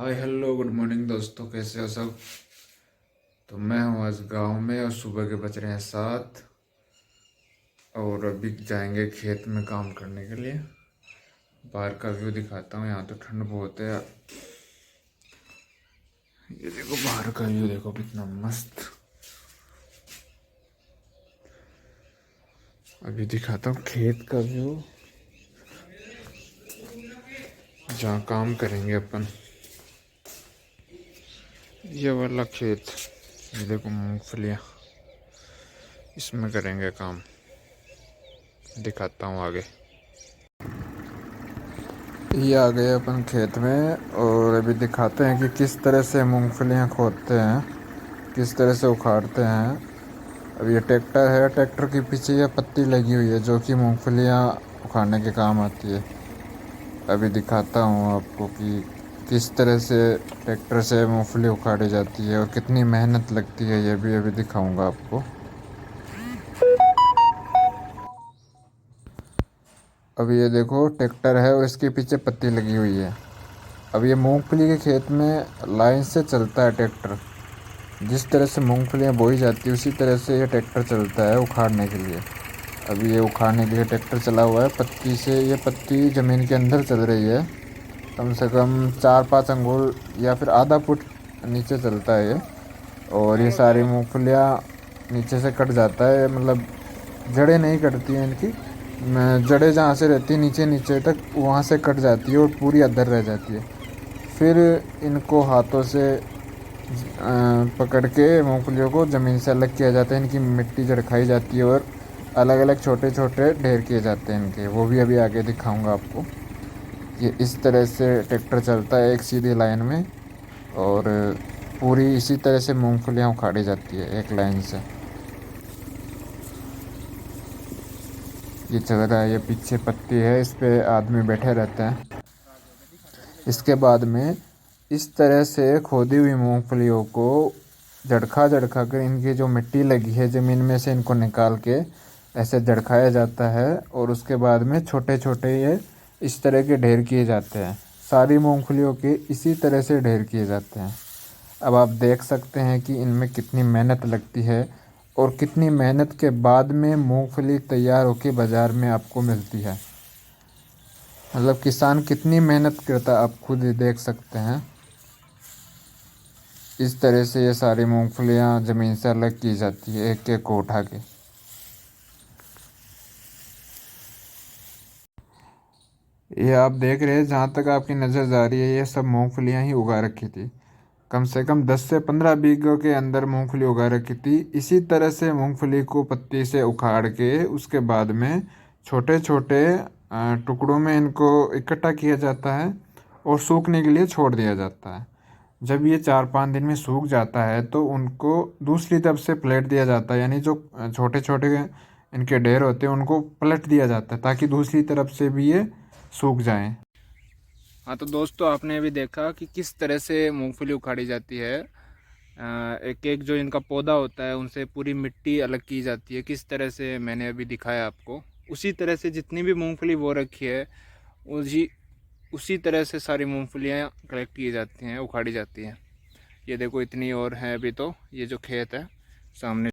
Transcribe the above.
Hi hello good morning दोस्तों, कैसे हो सब। तो मैं हूँ आज गांव में और सुबह के बज रहे हैं 7 और अभी जाएंगे खेत में काम करने के लिए। बाहर का व्यू दिखाता हूँ, यहाँ तो ठंड बहुत है। ये देखो बाहर का व्यू, देखो कितना मस्त। अभी दिखाता हूँ खेत का व्यू, जहाँ काम करेंगे अपन। ये वाला खेत, ये देखो मूंगफलियाँ, इसमें करेंगे काम। दिखाता हूँ आगे। ये आ गए अपन खेत में और अभी दिखाते हैं कि किस तरह से मूंगफलियाँ खोदते हैं, किस तरह से उखाड़ते हैं। अब ये ट्रैक्टर है, ट्रैक्टर के पीछे ये पत्ती लगी हुई है जो कि मूंगफलियाँ उखाड़ने के काम आती है। अभी दिखाता हूँ आपको कि किस तरह से ट्रैक्टर से मूंगफली उखाड़ी जाती है और कितनी मेहनत लगती है, ये भी अभी दिखाऊंगा आपको। अब ये देखो ट्रैक्टर है और इसके पीछे पत्ती लगी हुई है। अब ये मूंगफली के खेत में लाइन से चलता है ट्रैक्टर। जिस तरह से मूंगफलियाँ बोई जाती है उसी तरह से ये ट्रैक्टर चलता है उखाड़ने के लिए। अभी ये उखाड़ने के लिए ट्रैक्टर चला हुआ है। पत्ती से ये पत्ती ज़मीन के अंदर चल रही है, कम से कम 4-5 अंगुल या फिर आधा फुट नीचे चलता है ये। और ये सारी मूंगफलियाँ नीचे से कट जाता है, मतलब जड़ें नहीं कटती हैं इनकी। जड़ें जहाँ से रहती है नीचे नीचे तक, वहाँ से कट जाती है और पूरी अदर रह जाती है। फिर इनको हाथों से पकड़ के मूंगफलियों को ज़मीन से अलग किया जाता है। इनकी मिट्टी झड़काई जाती है और अलग अलग छोटे छोटे ढेर किए जाते हैं इनके, वो भी अभी आगे दिखाऊंगा आपको। ये इस तरह से ट्रैक्टर चलता है एक सीधी लाइन में और पूरी इसी तरह से मूंगफलियाँ उखाड़ी जाती है एक लाइन से। ये चल रहा है, ये पीछे पत्ती है, इस पे आदमी बैठे रहते हैं। इसके बाद में इस तरह से खोदी हुई मूंगफलियों को झड़का झड़का कर इनकी जो मिट्टी लगी है ज़मीन में से इनको निकाल के ऐसे झड़काया जाता है और उसके बाद में छोटे छोटे ये इस तरह के ढेर किए जाते हैं। सारी मूंगफलियों के इसी तरह से ढेर किए जाते हैं। अब आप देख सकते हैं कि इनमें कितनी मेहनत लगती है और कितनी मेहनत के बाद में मूंगफली तैयार होकर बाज़ार में आपको मिलती है। मतलब किसान कितनी मेहनत करता है आप खुद ही देख सकते हैं। इस तरह से ये सारी मूंगफलियां ज़मीन से अलग की जाती है एक एक को उठा के। ये आप देख रहे हैं, जहाँ तक आपकी नज़र जा रही है ये सब मूंगफलियां ही उगा रखी थी। कम से कम 10 से 15 बीघों के अंदर मूंगफली उगा रखी थी। इसी तरह से मूंगफली को पत्ती से उखाड़ के उसके बाद में छोटे छोटे टुकड़ों में इनको इकट्ठा किया जाता है और सूखने के लिए छोड़ दिया जाता है। जब ये 4-5 दिन में सूख जाता है तो उनको दूसरी तरफ से पलट दिया जाता है, यानी जो छोटे छोटे इनके ढेर होते हैं उनको पलट दिया जाता है ताकि दूसरी तरफ से भी ये सूख जाएं। हाँ तो दोस्तों, आपने अभी देखा कि किस तरह से मूंगफली उखाड़ी जाती है। एक एक जो इनका पौधा होता है उनसे पूरी मिट्टी अलग की जाती है। किस तरह से मैंने अभी दिखाया आपको, उसी तरह से जितनी भी मूंगफली बो रखी है उसी उसी तरह से सारी मूंगफलियाँ कलेक्ट की जाती हैं, उखाड़ी जाती हैं। ये देखो इतनी और है अभी, तो ये जो खेत है सामने